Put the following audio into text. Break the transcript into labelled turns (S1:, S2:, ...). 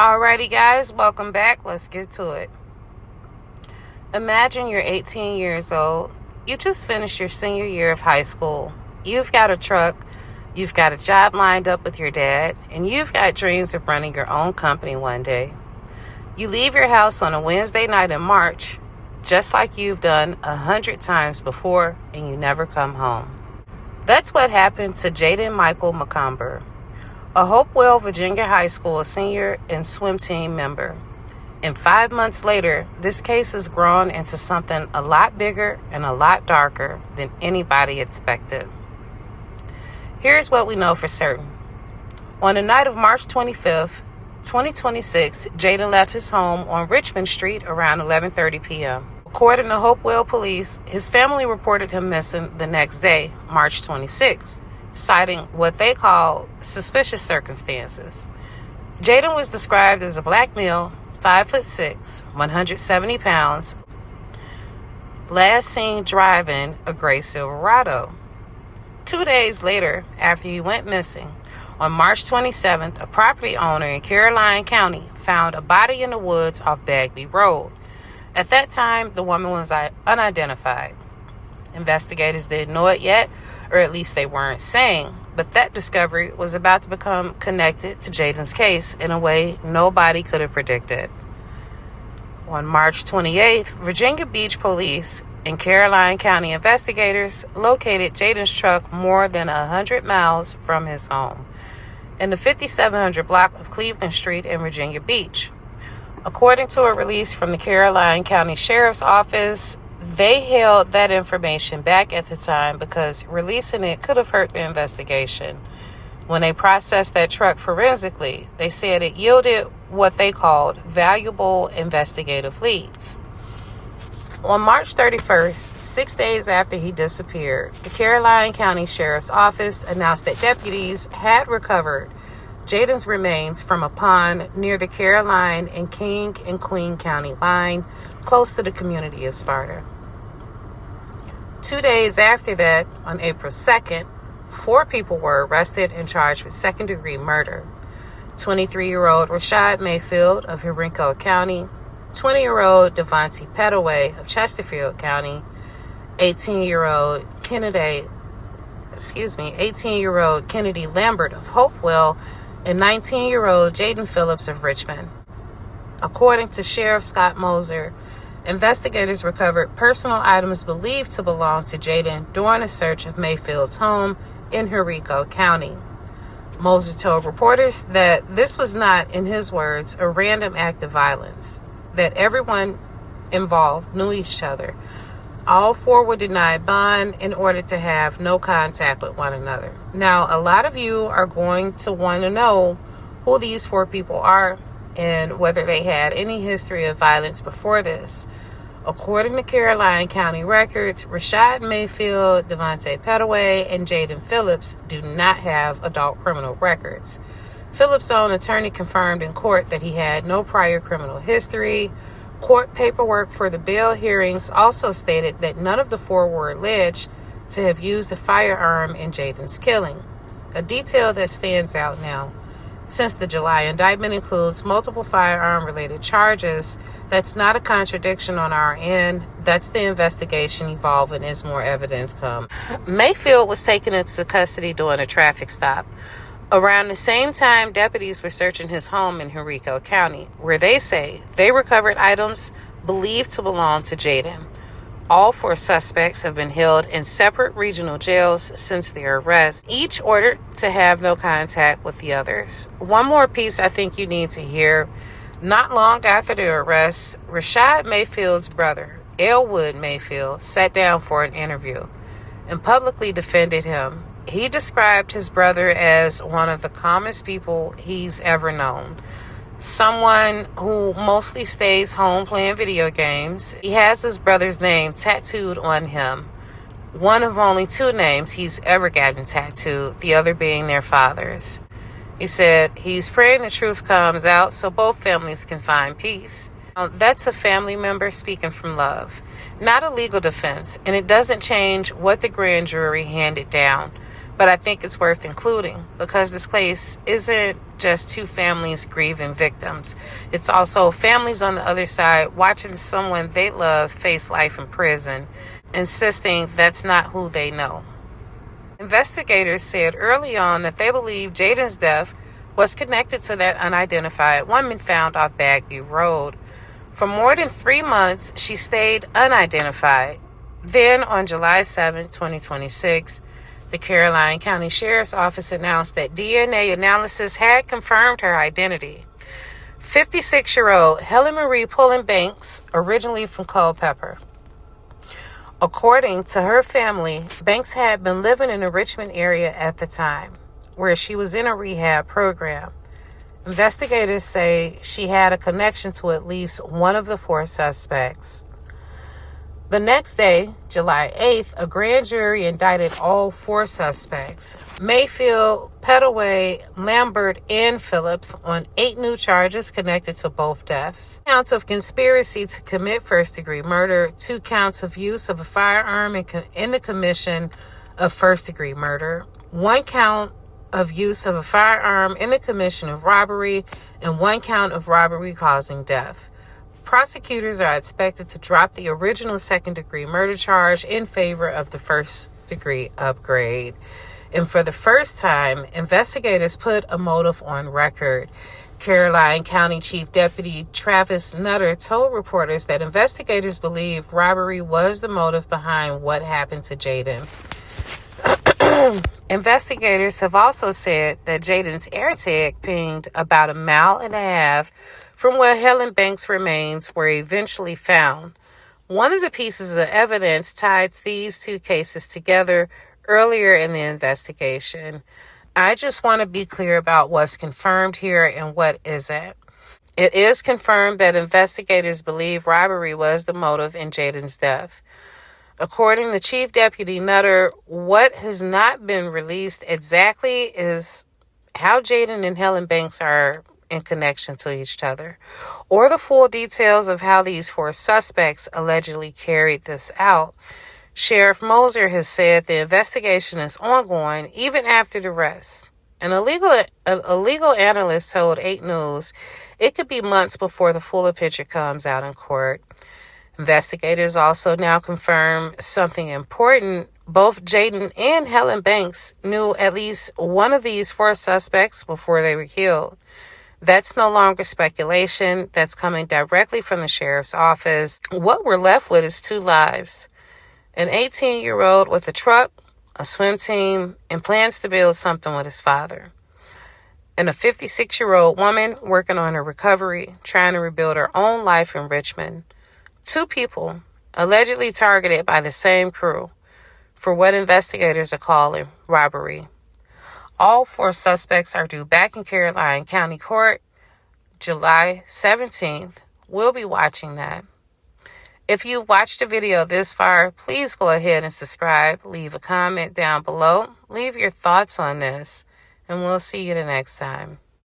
S1: Alrighty guys, welcome back. Let's get to it. Imagine you're 18 years old. You just finished your senior year of high school. You've got a truck. You've got a job lined up with your dad. And you've got dreams of running your own company one day. You leave your house on a Wednesday night in March, just like you've done 100 times before, and you never come home. That's what happened to Jayden McComber, a Hopewell, Virginia high school senior and swim team member. And 5 months later, this case has grown into something a lot bigger and a lot darker than anybody expected. Here's what we know for certain. On the night of March 25th, 2026, Jayden left his home on Richmond Street around 11:30 p.m. According to Hopewell police, his family reported him missing the next day, March 26th, citing what they call suspicious circumstances. Jayden was described as a black male, 5'6", 170 pounds, last seen driving a gray Silverado. 2 days later, after he went missing, on March 27th, a property owner in Caroline County found a body in the woods off Bagby Road. At that time, the woman was unidentified. Investigators didn't know it yet, or at least they weren't saying, but that discovery was about to become connected to Jayden's case in a way nobody could have predicted. On March 28th, Virginia Beach police and Caroline County investigators located Jayden's truck more than 100 miles from his home in the 5700 block of Cleveland Street in Virginia Beach. According to a release from the Caroline County Sheriff's Office, they held that information back at the time because releasing it could have hurt the investigation. When they processed that truck forensically, they said it yielded what they called valuable investigative leads. On March 31st, 6 days after he disappeared, the Caroline County Sheriff's Office announced that deputies had recovered Jayden's remains from a pond near the Caroline and King and Queen County line, close to the community of Sparta. 2 days after that, on April 2nd, 4 people were arrested and charged with second-degree murder. 23-year-old Rashad Mayfield of Henrico County, 20-year-old Devonti Pettaway of Chesterfield County, 18-year-old Kennady Lambert of Hopewell, and 19-year-old Jaden Phillips of Richmond. According to Sheriff Scott Moser, investigators recovered personal items believed to belong to Jayden during a search of Mayfield's home in Henrico County. Moser told reporters that this was not, in his words, a random act of violence, that everyone involved knew each other. All 4 were denied bond in order to have no contact with one another. Now, a lot of you are going to want to know who these 4 people are and whether they had any history of violence before this. According to Caroline County records, Rashad Mayfield, Devonti Pettaway, and Jaden Phillips do not have adult criminal records. Phillips' own attorney confirmed in court that he had no prior criminal history. Court paperwork for the bail hearings also stated that none of the 4 were alleged to have used a firearm in Jayden's killing, a detail that stands out now. Since the July indictment includes multiple firearm-related charges, that's not a contradiction on our end. That's the investigation evolving as more evidence comes. Mayfield was taken into custody during a traffic stop. Around the same time, deputies were searching his home in Henrico County, where they say they recovered items believed to belong to Jayden. All 4 suspects have been held in separate regional jails since their arrest, each ordered to have no contact with the others. One more piece I think you need to hear. Not long after the arrest, Rashad Mayfield's brother, Elwood Mayfield, sat down for an interview and publicly defended him. He described his brother as one of the calmest people he's ever known. Someone who mostly stays home playing video games. He has his brother's name tattooed on him. One of only 2 names he's ever gotten tattooed, the other being their father's. He said he's praying the truth comes out so both families can find peace. That's a family member speaking from love, not a legal defense, and it doesn't change what the grand jury handed down. but I think it's worth including because this case isn't just two families grieving victims. It's also families on the other side watching someone they love face life in prison, insisting that's not who they know. Investigators said early on that they believe Jaden's death was connected to that unidentified woman found off Bagview Road. For more than 3 months, she stayed unidentified. Then, on July 7, 2026, the Caroline County Sheriff's Office announced that DNA analysis had confirmed her identity. 56-year-old Helen Marie Pullen Banks, originally from Culpeper. According to her family, Banks had been living in the Richmond area at the time, where she was in a rehab program. Investigators say she had a connection to at least one of the 4 suspects. The next day, July 8th, a grand jury indicted all 4 suspects, Mayfield, Pettaway, Lambert, and Phillips, on 8 new charges connected to both deaths. Counts of conspiracy to commit first-degree murder, 2 counts of use of a firearm in the commission of first-degree murder, 1 count of use of a firearm in the commission of robbery, and 1 count of robbery causing death. Prosecutors are expected to drop the original second-degree murder charge in favor of the first-degree upgrade. And for the first time, investigators put a motive on record. Caroline County Chief Deputy Travis Nutter told reporters that investigators believe robbery was the motive behind what happened to Jaden. Investigators have also said that Jaden's AirTag pinged about 1.5 miles from where Helen Banks' remains were eventually found. One of the pieces of evidence tied these 2 cases together earlier in the investigation. I just want to be clear about what's confirmed here and what isn't. It is confirmed that investigators believe robbery was the motive in Jaden's death. According to Chief Deputy Nutter, what has not been released exactly is how Jaden and Helen Banks are in connection to each other, or the full details of how these 4 suspects allegedly carried this out. Sheriff Moser has said the investigation is ongoing even after the arrest. A legal analyst told 8 News it could be months before the fuller picture comes out in court. Investigators also now confirm something important. Both Jaden and Helen Banks knew at least one of these 4 suspects before they were killed. That's no longer speculation. That's coming directly from the sheriff's office. What we're left with is 2 lives. An 18-year-old with a truck, a swim team, and plans to build something with his father. And a 56-year-old woman working on her recovery, trying to rebuild her own life in Richmond. 2 people allegedly targeted by the same crew for what investigators are calling robbery. All 4 suspects are due back in Caroline County Court July 17th. We'll be watching that. If you watched the video this far, please go ahead and subscribe. Leave a comment down below. Leave your thoughts on this, and we'll see you the next time.